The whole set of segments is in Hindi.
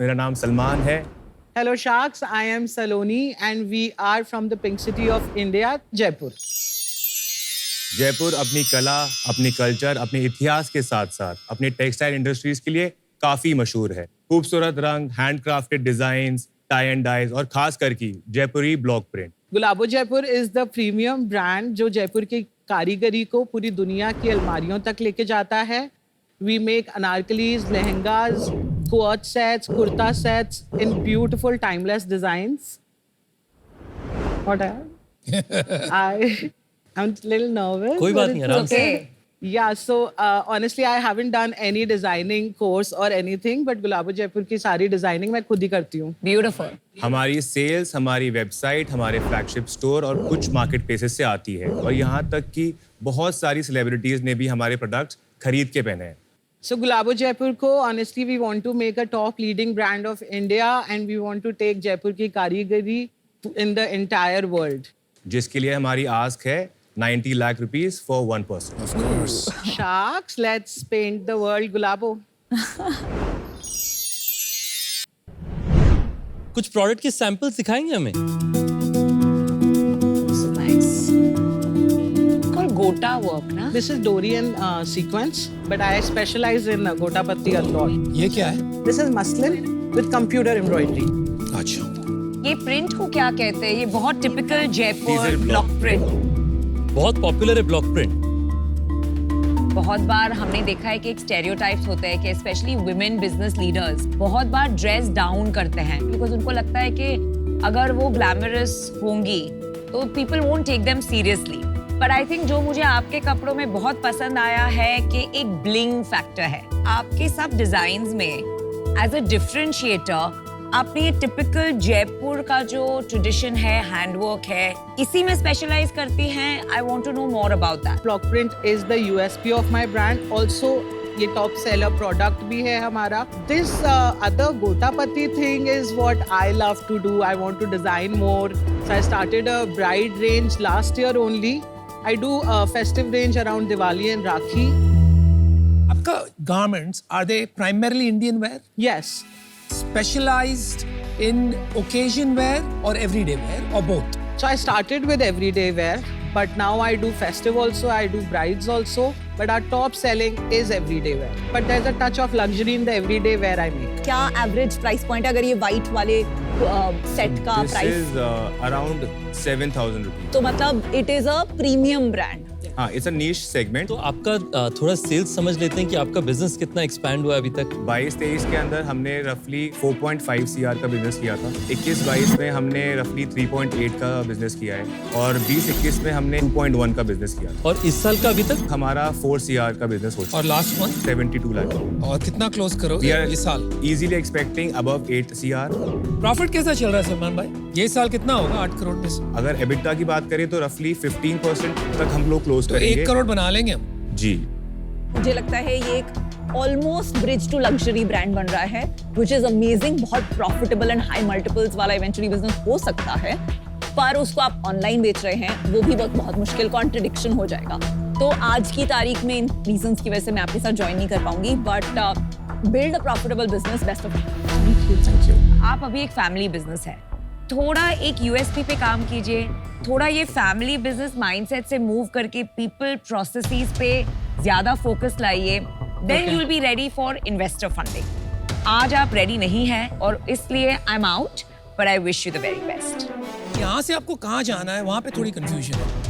मेरा नाम सलमान है। Hello Sharks, I am Saloni and we are from the Pink City of India, Jaipur. Jaipur अपनी कला, अपनी कल्चर, अपने इतिहास के साथ-साथ अपनी टेक्सटाइल इंडस्ट्रीज के लिए काफी मशहूर है। खूबसूरत रंग, handcrafted designs, tie and dyes और खास करके जयपुरी block print. Gulabo Jaipur is the premium brand जो जयपुर की कारीगरी को पूरी दुनिया की अलमारियों तक लेके जाता है। We make anarkalis, lehengas, quad sets, kurta sets in beautiful timeless designs. What I'm a little nervous. कोई बात नहीं, आराम से। Yeah, so honestly, I haven't done any designing course or anything, but गुलाबो जयपुर की सारी डिजाइनिंग मैं खुद ही करती हूँ। Beautiful. हमारी सेल्स, हमारी वेबसाइट, हमारे फ्लैगशिप स्टोर और कुछ मार्केट प्लेसेस से आती है और यहाँ तक कि बहुत सारी सेलिब्रिटीज ने भी हमारे प्रोडक्ट्स खरीद के पहने हैं। So Gulabo Jaipur ko, honestly, we want to make a top leading brand of India and we want to take Jaipur ki karigari in the entire world. जिसके लिए हमारी आस्क है 90 lakh rupees for 1 person. Of course. Sharks, let's paint the world, Gulabo. कुछ प्रोडक्ट के सैंपल्स दिखाएंगे हमें? So nice. Called Gota work, na? This is Dorian sequence, but I specialize in Gota Patti a lot. ये क्या है? This is muslin with computer embroidery. अच्छा। ये प्रिंट को क्या कहते हैं? ये बहुत typical Jaipur Diesel block block. Print. बहुत पॉपुलर है ब्लॉक प्रिंट। बहुत बार हमने देखा है कि एक स्टेरियोटाइप्स होते हैं कि स्पेशली वुमेन बिजनेस लीडर्स बहुत बार ड्रेस डाउन करते हैं बिकॉज उनको लगता है कि अगर वो ग्लैमरस होंगी तो people won't take them seriously. But I think जो मुझे आपके कपड़ों में बहुत पसंद आया है कि एक ब्लिंग फैक्टर है आपके सब डिजाइन्स में। एज अ डिफरेंशिएटर आपने ये टिपिकल जयपुर का जो ट्रेडिशन है, हैंडवर्क है, इसी में स्पेशलाइज करती हैं। I want to know more about that. Block print is the USP of my brand. Also, ये top seller product भी है हमारा. This other Gotapati thing is what I love to do. I want to design more. So I started a bride range last year only. I do a festive range around Diwali and Rakhi. आपका garments, are they primarily Indian wear? Yes. Specialized in occasion wear or everyday wear or both? So I started with everyday wear, but now I do festive also, I do brides also, but our top selling is everyday wear. But there's a touch of luxury in the everyday wear I make. क्या एवरेज प्राइस पॉइंट है अगर ये वाइट वाले सेट का This price? is around 7,000 rupees. तो मतलब it is a premium brand. हाँ, it's a niche segment. तो आपका थोड़ा सेल्स समझ लेते हैं कि आपका बिजनेस कितना एक्सपैंड हुआ है अभी तक। 22-23 के अंदर हमने रफली 4.5 CR का बिजनेस किया था। 21-22 में हमने रफली 3.8 का बिजनेस किया है और 20-21 में हमने 2.1 का बिजनेस किया था। और इस साल का अभी तक हमारा 4 CR का बिजनेस हो चुका और लास्ट वन? 72 लाख। और कितना क्लोज करोगे We are ये साल? easily expecting above 8 CR. Profit कैसा चल रहा है सलमान भाई? ये साल कितना होगा 8 करोड़ में से? अगर EBITDA की बात करें तो रफली 15% तक हम लोग क्लोज तो करेंगे। 1 करोड़ बना लेंगे हम। जी। मुझे लगता है ये एक almost bridge to luxury brand बन रहा है व्हिच इज अमेजिंग। बहुत प्रॉफिटेबल एंड हाई मल्टीपल्स वाला इवेंचुअली बिजनेस हो सकता है, पर उसको आप ऑनलाइन बेच रहे हैं वो भी बहुत मुश्किल, कॉन्ट्रडिक्शन हो जाएगा। तो आज की तारीख में इन रीजंस की वजह से मैं आपके साथ ज्वाइन नहीं कर पाऊंगी, but build a profitable business. Best of thank you. आप अभी एक फैमिली बिजनेस है, थोड़ा एक यूएसपी पे काम कीजिए, थोड़ा ये फैमिली बिजनेस माइंडसेट से मूव करके पीपल प्रोसेसेस पे ज्यादा फोकस लाइए, then you will be ready for investor funding. आज आप रेडी नहीं हैं और इसलिए I am out, but I wish you the very best. यहाँ से आपको कहाँ जाना है वहाँ पे थोड़ी कंफ्यूजन है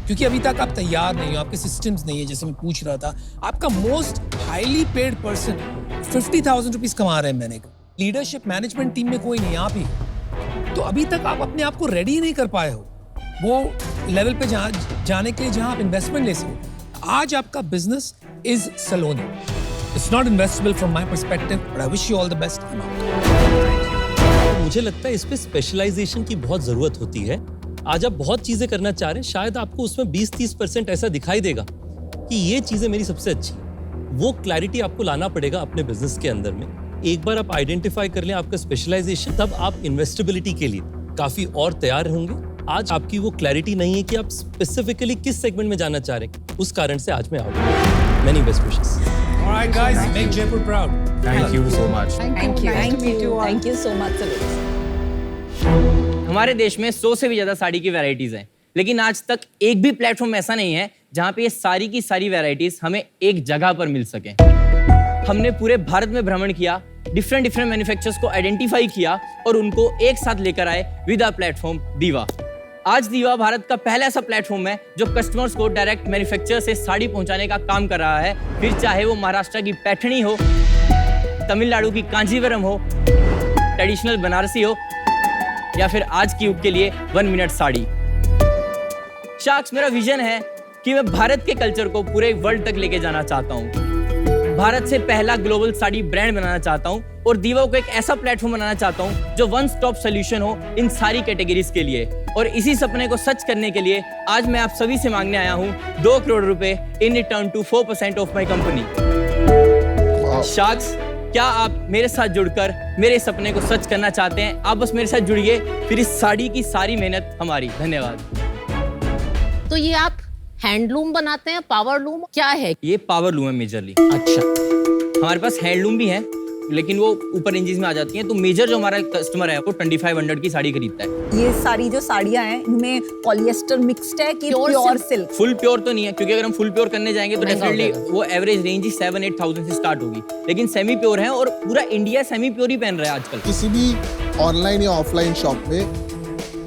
क्योंकि अभी तक आप तैयार नहीं हो, आपके सिस्टम्स नहीं है। जैसे मैं पूछ रहा था, आपका most highly paid person 50,000 rupees कमा रहे हैं मैंने। लीडरशिप मैनेजमेंट टीम में कोई नहीं, आप ही। तो अभी तक आप अपने आप को रेडी नहीं कर पाए हो वो लेवल पे जाने के लिए जहां आप इन्वेस्टमेंट ले सको। आज आपका business is Saloni. It's not investable from my perspective, but I wish you all the best. मुझे लगता है इस पे स्पेशलाइजेशन की बहुत जरूरत होती है। आज आप बहुत चीजें करना चाह रहे हैं, शायद आपको उसमें 20-30% ऐसा दिखाई देगा कि ये चीजें मेरी सबसे अच्छी है। वो क्लैरिटी आपको लाना पड़ेगा अपने बिजनेस के अंदर में। एक बार आप आइडेंटिफाई कर लें आपका स्पेशलाइजेशन, तब आप इन्वेस्टेबिलिटी के लिए काफी और तैयार होंगे। आज आपकी वो क्लैरिटी नहीं है कि आप स्पेसिफिकली किस सेगमेंट में जाना चाह रहे हैं, उस कारण से आज मैं out. Many best wishes. All right, guys, make Jaipur proud. Thank you so much. Thank you. Nice to meet you all. Thank you so much, Saroj. हमारे देश में 100 से भी ज्यादा साड़ी की वैरायटीज हैं, लेकिन आज तक एक भी प्लेटफॉर्म ऐसा नहीं है जहां पे ये सारी की सारी वैरायटीज हमें एक जगह पर मिल सकें। हमने पूरे भारत में भ्रमण किया, डिफरेंट मैन्युफैक्चरर्स को आइडेंटिफाई किया और उनको एक साथ लेकर आए विद अ प्लेटफॉर्म दीवा। आज दीवा भारत का पहला ऐसा प्लेटफॉर्म है जो कस्टमर्स को डायरेक्ट मैन्युफैक्चरर से साड़ी पहुंचाने का काम कर रहा है, फिर चाहे वो महाराष्ट्र की पैठणी हो, तमिलनाडु की कांजीवरम हो, ट्रेडिशनल बनारसी हो या फिर आज की युग के लिए 1 मिनट साड़ी। शार्क्स, मेरा विजन है कि मैं भारत के कल्चर को पूरे वर्ल्ड तक लेके जाना चाहता हूँ। भारत से पहला ग्लोबल साड़ी ब्रांड बनाना चाहता हूँ और दीवा को एक ऐसा प्लेटफॉर्म बनाना चाहता हूँ जो वन स्टॉप सोल्यूशन हो इन सारी कैटेगरीज के लिए। और इसी सपने को सच करने के लिए आज मैं आप सभी से मांगने आया हूँ 2 करोड़ रुपए in return to 4% of my company. Sharks, क्या आप मेरे साथ जुड़कर मेरे सपने को सच करना चाहते हैं? आप बस मेरे साथ जुड़िए, फिर इस साड़ी की सारी मेहनत हमारी। धन्यवाद। तो ये आप हैंडलूम बनाते हैं, पावर लूम क्या है? ये पावर लूम है मेजरली। अच्छा, हमारे पास हैंडलूम भी है, लेकिन वो ऊपर रेंजेस में आ जाती हैं। तो मेजर जो हमारा कस्टमर है वो 2500 की साड़ी खरीदता है। ये सारी जो साड़ियाँ हैं इनमें पॉलिएस्टर मिक्स्ड है कि प्योर सिल्क? फुल प्योर तो नहीं है, क्योंकि अगर हम फुल प्योर करने जाएंगे तो डेफिनेटली वो एवरेज रेंज ही 7-8,000 से स्टार्ट होगी, लेकिन सेमी प्योर है और पूरा इंडिया सेमी प्योर ही पहन रहा है आजकल। किसी भी ऑनलाइन या ऑफलाइन शॉप में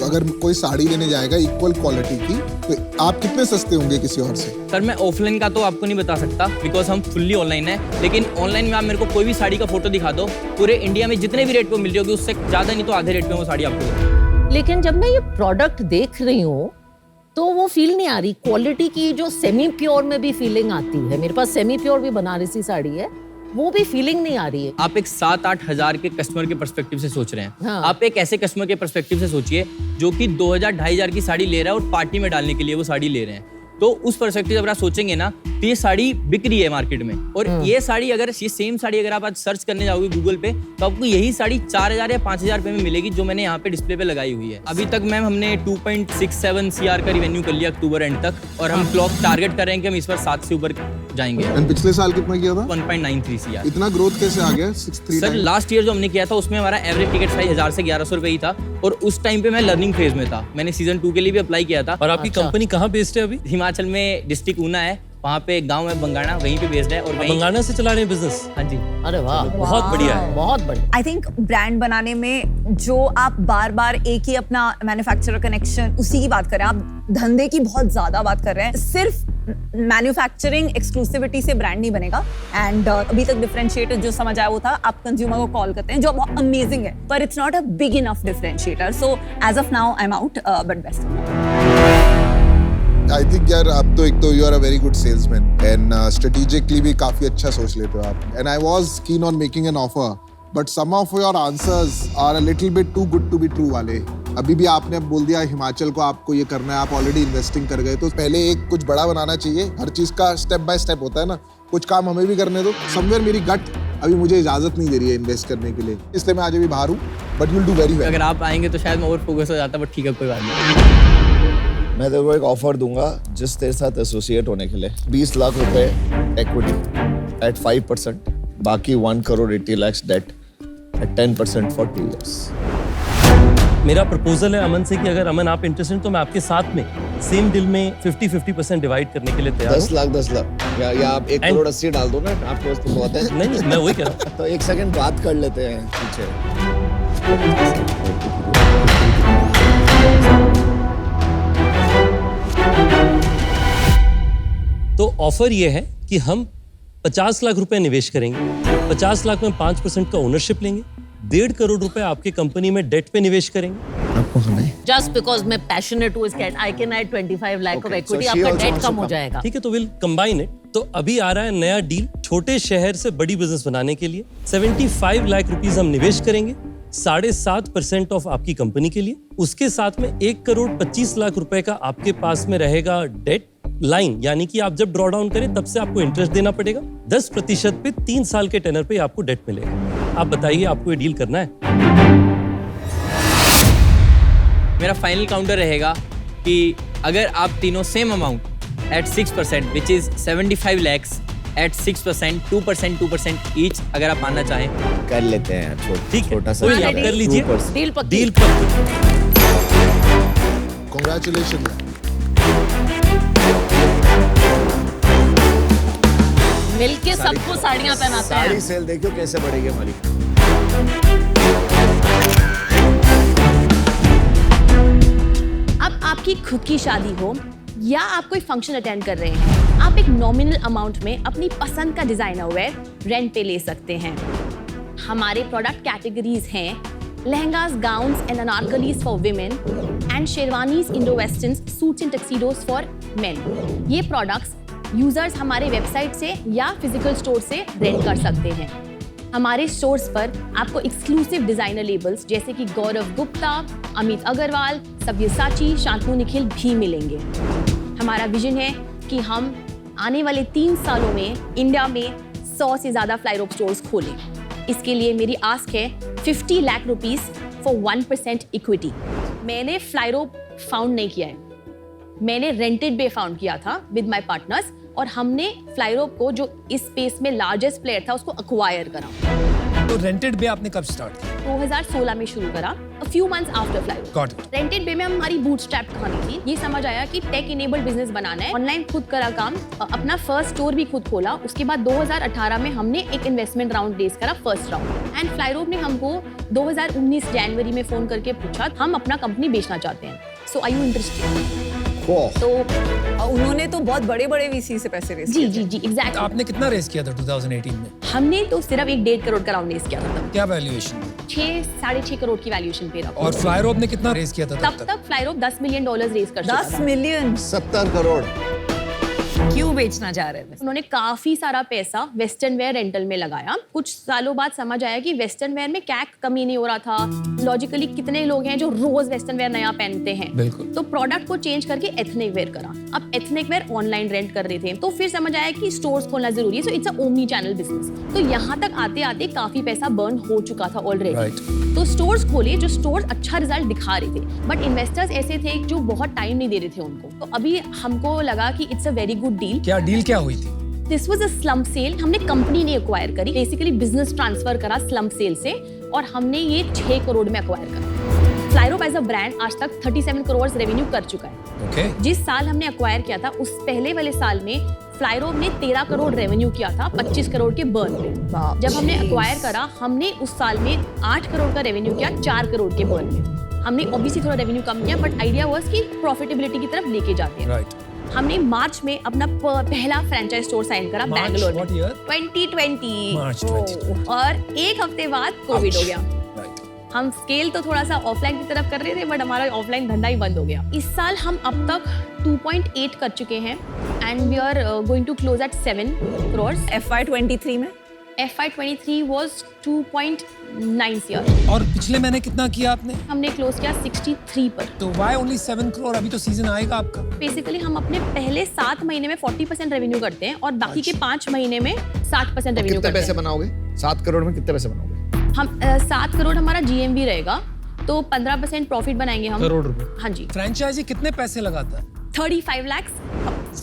अगर कोई साड़ी लेने जाएगा इक्वल क्वालिटी की, तो आप कितने सस्ते होंगे किसी और से? सर, मैं ऑफलाइन का तो आपको नहीं बता सकता बिकॉज हम फुल्ली ऑनलाइन है, लेकिन ऑनलाइन में आप मेरे को कोई भी साड़ी का फोटो दिखा दो, पूरे इंडिया में जितने भी रेट पे मिल रही होगी उससे ज्यादा नहीं तो आधे रेट पे वो साड़ी आपको देगी। लेकिन जब मैं ये प्रोडक्ट देख रही हूँ तो वो फील नहीं आ रही क्वालिटी की, जो सेमी प्योर में भी फीलिंग आती है। मेरे पास सेमी प्योर भी बनारसी साड़ी है, वो भी फीलिंग नहीं आ रही है। आप एक 7-8 हजार के कस्टमर के पर्सपेक्टिव से सोच रहे हैं। हाँ। आप एक ऐसे कस्टमर के पर्सपेक्टिव से सोचिए जो कि 2000-2500 की साड़ी ले रहा है और पार्टी में डालने के लिए वो साड़ी ले रहे हैं। तो उस पर्सपेक्टिव अगर आप सोचेंगे ना तो ये साड़ी बिक रही है मार्केट में, और ये साड़ी अगर ये सेम साड़ी अगर आप आज सर्च करने जाओगे गूगल पे तो आपको यही साड़ी 4000 या 5000 रुपए में मिलेगी जो मैंने यहाँ पे डिस्प्ले पे लगाई हुई है। अभी तक मैम हमने 2.67 CR का रिवेन्यू कर लिया अक्टूबर एंड तक, और हम क्लॉक टारगेट कर रहे हैं कि हम इस बार 7 से ऊपर जाएंगे। एंड पिछले साल कितना किया था? 1.93 CR। इतना ग्रोथ कैसे आ गया? 63 सर, लास्ट ईयर जो हमने किया था उसमें हमारा एवरेज टिकट प्राइस 1000 से 1100 रुपए ही था, और उस टाइम पे मैं लर्निंग फेज में था। मैंने सीजन 2 के लिए भी अप्लाई किया था। और आपकी अच्छा। कंपनी कहाँ बेस्ड है अभी? हिमाचल में डिस्ट्रिक्ट ऊना है, वहाँ पे एक गांव है बंगाणा, वहीं पे बेस्ड है। और वहीं बंगाना से चला रहे हैं बिजनेस? हाँ जी। अरे वाह, बहुत बढ़िया है। बहुत बढ़िया। आई थिंक ब्रांड बनाने में जो आप बार बार एक ही अपना मैन्युफैक्चरर कनेक्शन उसी की बात कर रहे हैं, आप धंधे की बहुत ज्यादा बात कर रहे हैं। सिर्फ मैन्युफैक्चरिंग एक्सक्लूसिविटी से ब्रांड नहीं बनेगा। एंड अभी तक डिफरेंशिएटर जो समझ आया वो था आप कंज्यूमर को कॉल करते हैं, जो बहुत अमेजिंग है, पर it's not a big enough differentiator. So as of now I am out, but best. I think यार आप तो एक तो you are a very good salesman and strategically भी काफी अच्छा सोच लेते हो आप। And I was keen on making an offer but some of your answers are a little bit too good to be true वाले। अभी भी आपने अब बोल दिया हिमाचल को आपको ये करना है, आप ऑलरेडी इन्वेस्टिंग कर गए, तो पहले एक कुछ बड़ा बनाना चाहिए। हर चीज का स्टेप बाय स्टेप होता है ना, कुछ काम हमें भी करने दो। समवेयर मेरी गट अभी मुझे इजाजत नहीं दे रही है इन्वेस्ट करने के लिए, इसलिए मैं आज अभी बाहर हूँ, but will do very well. अगर आप आएंगे तो शायद मैं और फोकस हो जाता, बट ठीक है, कोई बात नहीं। मैं तेरे को एक ऑफर दूंगा जिस तेरे साथ एसोसिएट होने के लिए 20 लाख रुपए इक्विटी एट 5%, बाकी 1 crore 80 lakh debt at 10% for 2 years। मेरा प्रपोजल है अमन से कि अगर अमन आप इंटरेस्टेड तो मैं आपके साथ में सेम डील में 50-50% डिवाइड करने के लिए तैयार 10 लाख या आप 1 करोड़ 80 डाल दो ना, आपके पास तो बहुत है। नहीं, मैं वही कह रहा हूँ। तो एक सेकंड बात कर लेते हैं पीछे। तो ऑफर ये है कि हम 50 लाख रुपए निवेश करेंगे, 50 लाख में 5% का ओनरशिप लेंगे, 1.5 करोड़ रुपए आपके कंपनी में डेट पे निवेश करेंगे। आपको हमें Just because मैं passionate हूँ, I can add 25 lakh of Okay, equity, so she आपका also डेट wants कम to हो come. जाएगा। ठीक है, तो विल कंबाइन इट। तो अभी आ रहा है नया डील छोटे शहर से बड़ी बिजनेस बनाने के लिए। 75 लाख रुपीस हम निवेश करेंगे 7.5% ऑफ आपकी कंपनी के लिए। उसके साथ में 1 करोड़ 25 लाख रुपए का आपके पास में रहेगा डेट लाइन, यानी कि आप जब ड्रॉ डाउन करें तब से आपको इंटरेस्ट देना पड़ेगा। 10% पे 3 साल के टेनर पे आपको डेट मिलेगा। आप बताइए, आपको ये डील करना है? मेरा फाइनल काउंटर रहेगा कि अगर आप तीनों same amount at 6% which is 75 lakhs at 6%, 2% each अगर आप आना चाहें। कर लेते हैं ठीक है, छोटा सा कोई नहीं, आप कर लीजिए। 2%. डील पक्की। डील पक्की। Congratulations. मिलके सबको साड़ियां पहनाते साड़ी हैं। सेल देखियो कैसे बढ़ेगी हमारी। अब आपकी खुद की शादी हो या आप कोई फंक्शन अटेंड कर रहे हैं, आप एक नॉमिनल अमाउंट में अपनी पसंद का डिजाइनर वेयर रेंट पे ले सकते हैं। हमारे प्रोडक्ट कैटेगरीज हैं lehengas, gowns and anarkalis for women and sherwanis, Indo westerns, suits and tuxedos for men. ये प्रोडक्ट्स यूजर्स हमारे वेबसाइट से या फिजिकल स्टोर से रेंट कर सकते हैं। हमारे स्टोर्स पर आपको एक्सक्लूसिव डिजाइनर लेबल्स जैसे कि गौरव गुप्ता, अमित अग्रवाल, सब्यसाची, शांतनु निखिल भी मिलेंगे। हमारा विजन है कि हम आने वाले 3 सालों में इंडिया में 100 से ज़्यादा फ्लाईरोप स्टोर्स खोलें। इसके लिए मेरी आस्क है 50 लाख रुपीस फॉर 1% इक्विटी। मैंने फ्लाईरोप फाउंड नहीं किया है, मैंने रेंटेड बे फाउंड किया था विद माय पार्टनर्स और हमने फ्लाईरोप को जो इस स्पेस में लार्जेस्ट प्लेयर था उसको अक्वायर करा। तो रेंटेड बे आपने कब स्टार्ट किया? 2016 में शुरू करा, a few months after Flyrobe. Got it. Rented bay में हमारी बूटस्ट्रैप कहानी थी। ये समझ आया कि टेक इनेबल्ड बिजनेस बनाना है, ऑनलाइन खुद करा काम, अपना फर्स्ट स्टोर भी खुद खोला। उसके बाद 2018 में हमने एक इन्वेस्टमेंट राउंड रेज करा, फर्स्ट राउंड। एंड फ्लाईरोप ने हमको 2019 जनवरी में फोन करके पूछा हम अपना कंपनी बेचना चाहते हैं, सो आर यू इंटरेस्टेड? तो उन्होंने तो बहुत बड़े-बड़े वीसी से पैसे रेज जी जी जी एग्जैक्टली। आपने कितना रेस किया था 2018 में? हमने तो सिर्फ 1.5 करोड़ का राउंड रेज किया था तब। क्या वैल्यूएशन? 6-6.5 करोड़ की वैल्यूएशन पे रहा। और फ्लाईरोप ने कितना रेस किया था तब तक फ्लाईरोप $10 मिलियन रेज कर चुका 10 था। मिलियन 70 करोड़। क्यों बेचना चाह रहे थे? उन्होंने काफी सारा पैसा वेस्टर्न वेयर रेंटल में लगाया। कुछ सालों बाद समझ आया कि वेस्टर्न वेयर में कैक कमी नहीं हो रहा था। लॉजिकली कितने लोग हैं जो रोज वेस्टर्न वेयर नया पहनते हैं, बिल्कुल। तो प्रोडक्ट को चेंज करके एथनिक वेयर करा। अब एथनिक वेयर ऑनलाइन रेंट कर रहे थे, तो फिर समझ आया कि स्टोर्स खोलना जरूरी है। So it's a omni channel business. तो यहाँ तक आते आते काफी पैसा बर्न हो चुका था ऑलरेडी। Right. तो स्टोर्स खोले जो स्टोर्स अच्छा रिजल्ट दिखा रहे थे, बट इन्वेस्टर्स ऐसे थे जो बहुत टाइम नहीं दे रहे थे उनको। तो अभी हमको लगा कि it's a very good deal. क्या डील क्या हुई थी? This was a slump sale. हमने कंपनी नहीं एक्वायर करी, बेसिकली बिजनेस ट्रांसफर करा स्लम्प सेल से, और हमने ये 6 करोड़ में एक्वायर करा। फ्लाईरोप एज अ ब्रांड आज तक 37 करोड़ रेवेन्यू कर चुका है। ओके। जिस साल हमने एक्वायर किया था उस पहले वाले साल में फ्लाईरोप ने 13 करोड़ रेवेन्यू किया था 25 करोड़ के बर्न पे। जब हमने एक्वायर करा हमने उस साल में 8 करोड़ का रेवेन्यू किया 4 करोड़ के बर्न पे। हमने ऑब्वियसली थोड़ा रेवेन्यू कम किया, बट आइडिया वाज कि प्रॉफिटेबिलिटी की तरफ लेके जाते हैं। राइट। हमने मार्च में अपना पहला फ्रेंचाइज स्टोर साइन करा March, बैंगलोर में। what year? 2020। March 2020। और एक हफ्ते बाद कोविड हो गया। राइट। हम स्केल तो थोड़ा सा ऑफलाइन की तरफ कर रहे थे, बट हमारा ऑफलाइन धंधा ही बंद हो गया। इस साल हम अब तक 2.8 कर चुके हैं and we are going to close at 7 crore. FY23 में FY23 was 2.9 CR। और पिछले महीने कितना किया आपने? हमने क्लोज किया 63 पर। तो व्हाई ओनली 7 करोड़? अभी तो सीजन आएगा आपका। बेसिकली हम अपने पहले 7 महीने में 40% रेवेन्यू करते हैं और बाकी के 5 महीने में 60% रेवेन्यू कितने करते पैसे हैं। बनाओगे? 7 करोड़ में कितने पैसे बनाओगे? हम 7 करोड़ हमारा GMV रहेगा, तो 15% प्रॉफिट बनाएंगे हम। करोड़ रुपए। हाँ जी। फ्रेंचाइजी कितने पैसे लगाता है? 35 lakhs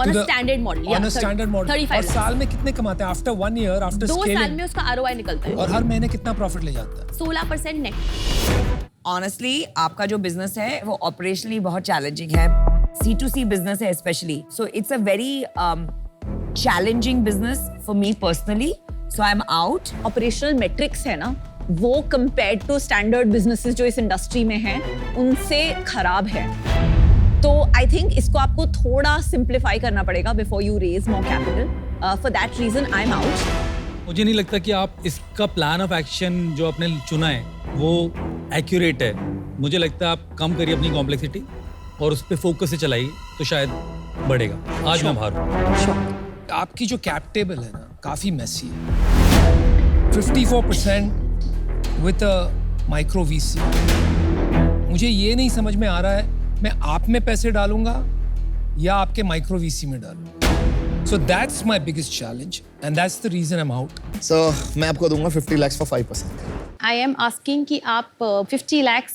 on a standard model। On a standard model। 35 और lakhs। साल में कितने कमाते हैं? आफ्टर 1 ईयर, आफ्टर 2 साल स्केलिंग? में उसका ROI निकलता है। और हर महीने कितना प्रॉफिट ले जाता है? 16% नेट। ऑनेस्टली आपका जो बिजनेस है वो ऑपरेशनली बहुत चैलेंजिंग है। C2C बिजनेस है specially, so it's a very challenging business for me personally, so I am out. Operational matrix है ना, वो कंपेयर्ड टू स्टैंडर्ड बिजनेसेस जो इस इंडस्ट्री में हैं उनसे खराब है। तो आई थिंक इसको आपको थोड़ा सिंप्लीफाई करना पड़ेगा before you raise more capital. For that reason I am out. मुझे नहीं लगता कि आप इसका प्लान ऑफ एक्शन जो आपने चुना है वो एक्यूरेट है। मुझे लगता है आप कम करिए अपनी कॉम्प्लेक्सिटी और उस पर फोकस से चलाइए तो शायद बढ़ेगा। आज मैं बाहर हूँ। आपकी जो कैप टेबल है ना काफी मेसी है। 54% विद अ माइक्रो वीसी। मुझे ये नहीं समझ में आ रहा है मैं आप में पैसे डालूंगा या आपके माइक्रो वीसी में डालूंगा। So that's my biggest challenge and that's the reason I am out. So मैं आपको दूंगा 50 lakhs for 5%. I am asking कि आप 50 lakhs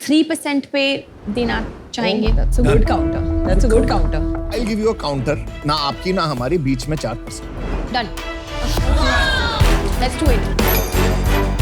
3% पे देना चाहेंगे? That's a good counter. That's a good counter. I'll give you a counter. ना आपकी ना हमारी बीच में 4%. Done, let's do it.